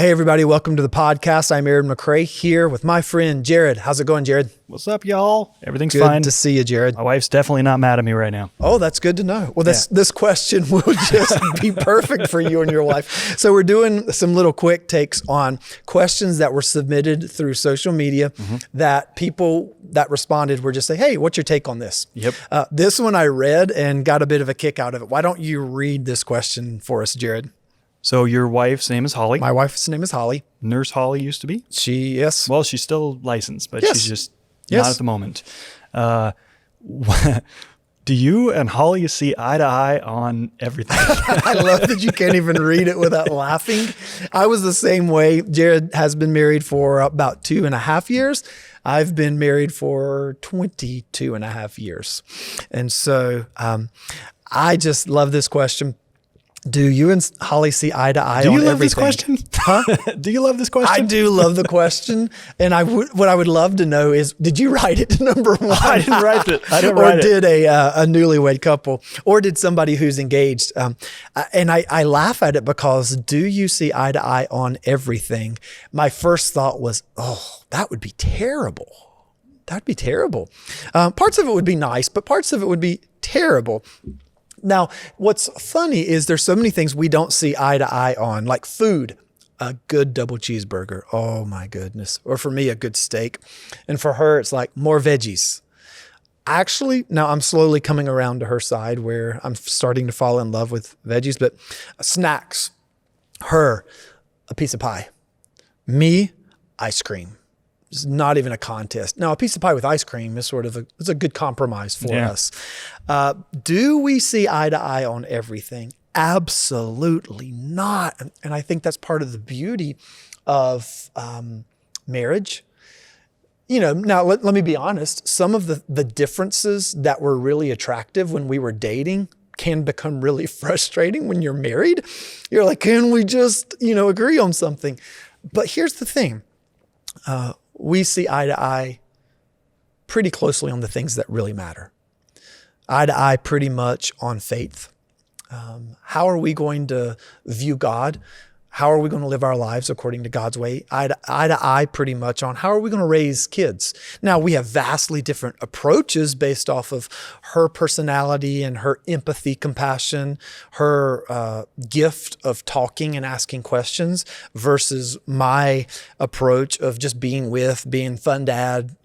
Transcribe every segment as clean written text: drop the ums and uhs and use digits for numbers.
Hey, everybody. Welcome to the podcast. I'm Aaron McCrae here with my friend, Jared. How's it going, Jared? What's up, y'all? Everything's Good fine. to see you, Jared. My wife's definitely not mad at me right now. Oh, that's good to know. Well, this question will just be perfect for you and your wife. So we're doing some little quick takes on questions that were submitted through social media that people that responded were just saying, hey, what's your take on this? Yep. This one I read and got a bit of a kick out of it. Why don't you read this question for us, Jared? So your wife's name is Holly. My wife's name is Holly. Nurse Holly used to be? Yes. Well, she's still licensed, but Yes. she's just Yes. not at the moment. Do you and Holly see eye to eye on everything? I love that you can't even read it without laughing. I was the same way. Jared has been married for about 2.5 years. I've been married for 22.5 years. And so I just love this question. Do you and Holly see eye to eye on everything? Do you love this question? Huh? Do you love this question? I do love the question. And what I would love to know is, did you write it to number one? I didn't write it. I didn't write it. Or did a newlywed couple, or did somebody who's engaged? And I laugh at it because, do you see eye to eye on everything? My first thought was, oh, that would be terrible. That'd be terrible. Parts of it would be nice, but parts of it would be terrible. Now, what's funny is there's so many things we don't see eye to eye on, like food, a good double cheeseburger. Oh my goodness. Or for me, a good steak. And for her, it's like more veggies. Actually, now I'm slowly coming around to her side where I'm starting to fall in love with veggies, but snacks, her, a piece of pie. Me, ice cream. It's not even a contest. Now, a piece of pie with ice cream is sort of it's a good compromise for us. Do we see eye to eye on everything? Absolutely not. And I think that's part of the beauty of marriage. You know, now let me be honest. Some of the differences that were really attractive when we were dating can become really frustrating when you're married. You're like, can we just, agree on something? But here's the thing. We see eye to eye pretty closely on the things that really matter. Eye to eye pretty much on faith. How are we going to view God? How are we going to live our lives according to God's way? Eye to eye pretty much on how are we going to raise kids? Now, we have vastly different approaches based off of her personality and her empathy, compassion, her gift of talking and asking questions versus my approach of just being fun dad,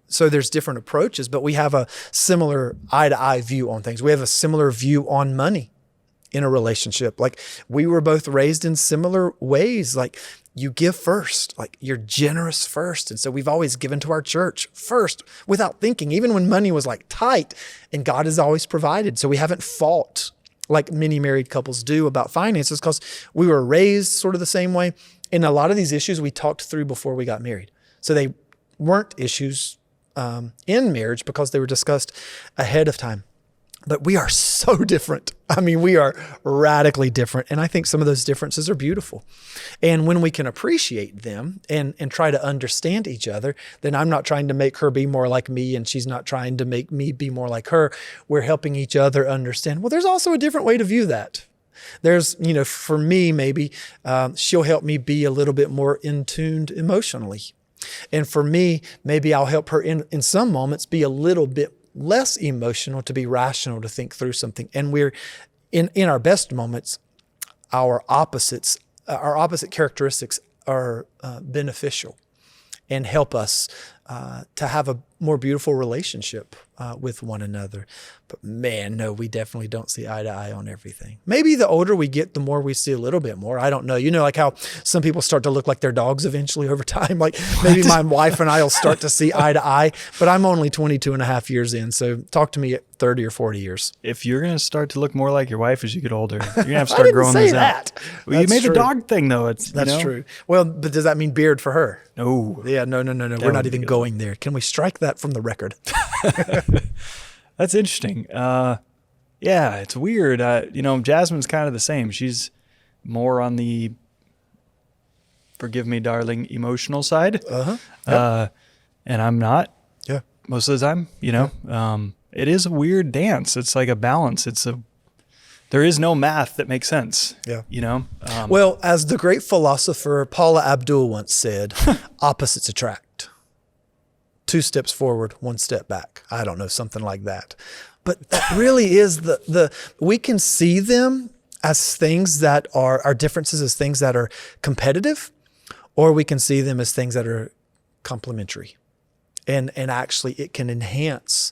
So there's different approaches, but we have a similar eye to eye view on things. We have a similar view on money in a relationship. Like, we were both raised in similar ways. Like, you give first, like you're generous first. And so we've always given to our church first without thinking, even when money was like tight, and God has always provided. So we haven't fought like many married couples do about finances because we were raised sort of the same way. And a lot of these issues we talked through before we got married. So they weren't issues in marriage because they were discussed ahead of time. But we are so different. I mean, we are radically different. And I think some of those differences are beautiful. And when we can appreciate them and try to understand each other, then I'm not trying to make her be more like me and she's not trying to make me be more like her. We're helping each other understand, well, there's also a different way to view that. There's, for me, maybe she'll help me be a little bit more in tuned emotionally. And for me, maybe I'll help her in some moments be a little bit less emotional, to be rational, to think through something. And we're in our best moments, our opposite characteristics are beneficial and help us to have a more beautiful relationship with one another. But man, no, we definitely don't see eye to eye on everything. Maybe the older we get, the more we see a little bit more. I don't know. Like how some people start to look like their dogs eventually over time. Like maybe my wife and I will start to see eye to eye, but I'm only 22.5 years in. So talk to me at 30 or 40 years. If you're going to start to look more like your wife as you get older, you're going to have to start growing these out. Well, you made the dog thing though. That's true. Well, but does that mean beard for her? No. Yeah, no. We're not even going there. Can we strike that from the record? That's interesting. Yeah, it's weird. Jasmine's kind of the same. She's more on the, forgive me, darling, emotional side. Yep. And I'm not. Yeah. Most of the time, It is a weird dance. It's like a balance. It's there is no math that makes sense. Yeah. You know? Well, as the great philosopher Paula Abdul once said, opposites attract. 2 steps forward, 1 step back. I don't know, something like that. But that really is we can see them as things that are our differences, as things that are competitive, or we can see them as things that are complementary. And actually it can enhance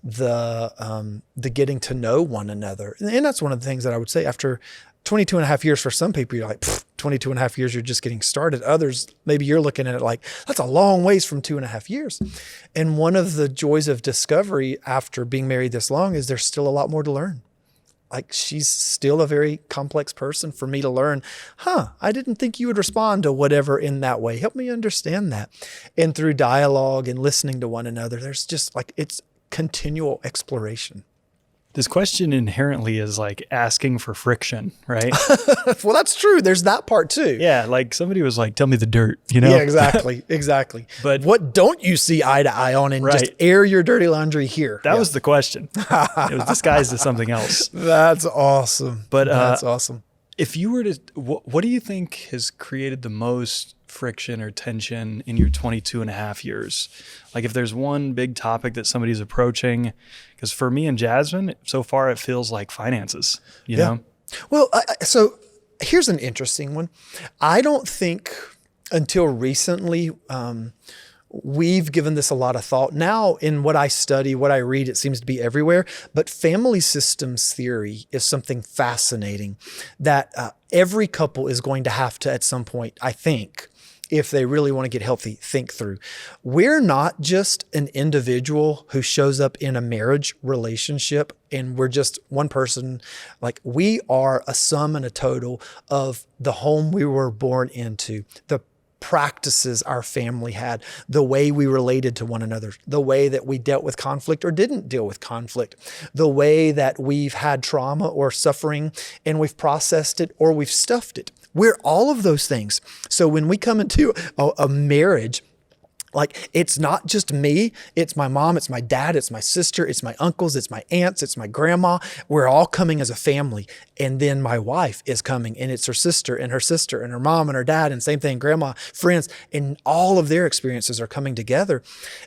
the getting to know one another. And that's one of the things that I would say after 22 and a half years, for some people, you're like, 22 and a half years, you're just getting started. Others, maybe you're looking at it like, that's a long ways from 2.5 years. And one of the joys of discovery after being married this long is there's still a lot more to learn. Like, she's still a very complex person for me to learn. I didn't think you would respond to whatever in that way. Help me understand that. And through dialogue and listening to one another, there's just like, it's continual exploration. This question inherently is like asking for friction, right? Well, that's true. There's that part too. Yeah. Like somebody was like, tell me the dirt, you know? Yeah, exactly. Exactly. But what don't you see eye to eye on, and Right. just air your dirty laundry here? that was the question. It was disguised as something else. That's awesome. But that's awesome. if you were to, what do you think has created the most friction or tension in your 22 and a half years? Like if there's one big topic that somebody's approaching, because for me and Jasmine, so far it feels like finances, you know? Well, so here's an interesting one. I don't think until recently, we've given this a lot of thought. Now, in what I study, what I read, it seems to be everywhere. But family systems theory is something fascinating that every couple is going to have to, at some point, I think, if they really want to get healthy, think through. We're not just an individual who shows up in a marriage relationship and we're just one person. Like, we are a sum and a total of the home we were born into, the practices our family had, the way we related to one another, the way that we dealt with conflict or didn't deal with conflict, the way that we've had trauma or suffering and we've processed it or we've stuffed it. We're all of those things. So when we come into a marriage, like, it's not just me, it's my mom, it's my dad, it's my sister, it's my uncles, it's my aunts, it's my grandma. We're all coming as a family. And then my wife is coming, and it's her sister and her mom and her dad, and same thing, grandma, friends, and all of their experiences are coming together.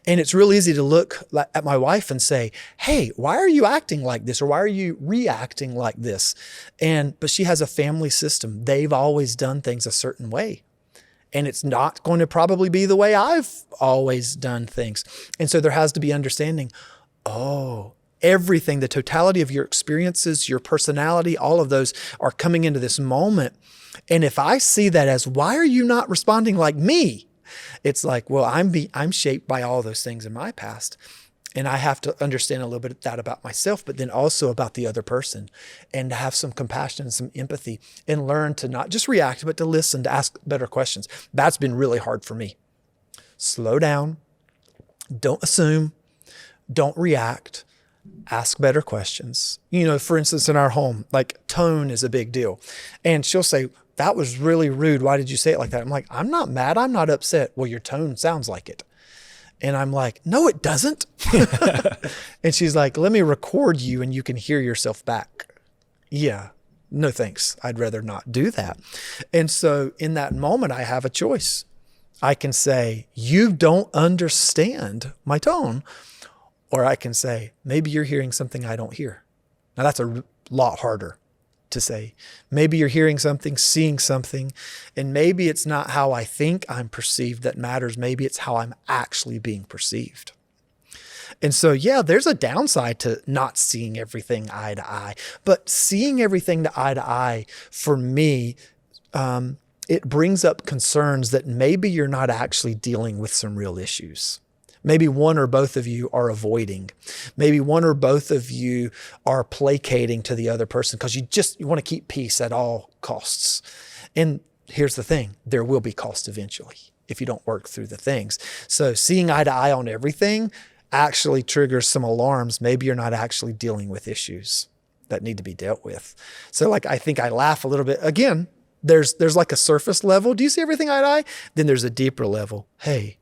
And it's real easy to look at my wife and say, hey, why are you acting like this? Or why are you reacting like this? But she has a family system. They've always done things a certain way. And it's not going to probably be the way I've always done things. And so there has to be understanding, everything, the totality of your experiences, your personality, all of those are coming into this moment. And if I see that as, why are you not responding like me? It's like, well, I'm shaped by all those things in my past. And I have to understand a little bit of that about myself, but then also about the other person, and to have some compassion and some empathy and learn to not just react, but to listen, to ask better questions. That's been really hard for me. Slow down. Don't assume. Don't react. Ask better questions. You know, for instance, in our home, like, tone is a big deal. And she'll say, that was really rude. Why did you say it like that? I'm like, I'm not mad. I'm not upset. Well, your tone sounds like it. And I'm like, no, it doesn't. And she's like, let me record you and you can hear yourself back. Yeah, no thanks. I'd rather not do that. And so in that moment, I have a choice. I can say, you don't understand my tone. Or I can say, maybe you're hearing something I don't hear. Now that's a lot harder to say. Maybe you're hearing something, seeing something, and maybe it's not how I think I'm perceived that matters. Maybe it's how I'm actually being perceived. And so, yeah, there's a downside to not seeing everything eye to eye, but seeing everything to eye, for me, it brings up concerns that maybe you're not actually dealing with some real issues. Maybe one or both of you are avoiding. Maybe one or both of you are placating to the other person because you want to keep peace at all costs. And here's the thing, there will be cost eventually if you don't work through the things. So seeing eye to eye on everything actually triggers some alarms. Maybe you're not actually dealing with issues that need to be dealt with. So I think I laugh a little bit. Again, there's like a surface level. Do you see everything eye to eye? Then there's a deeper level. Hey,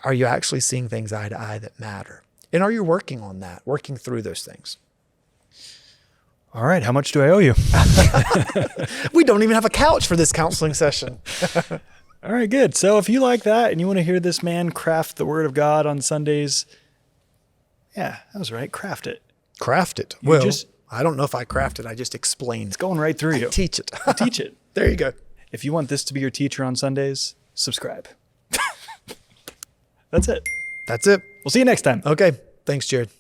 are you actually seeing things eye to eye that matter? And are you working on that, working through those things? All right. How much do I owe you? We don't even have a couch for this counseling session. All right, good. So if you like that and you want to hear this man craft the word of God on Sundays, yeah, that was right. Craft it. Craft it. Well, I don't know if I craft it. I just explain. It's going right through you. Teach it. Teach it. There you go. If you want this to be your teacher on Sundays, subscribe. That's it. That's it. We'll see you next time. Okay. Thanks, Jared.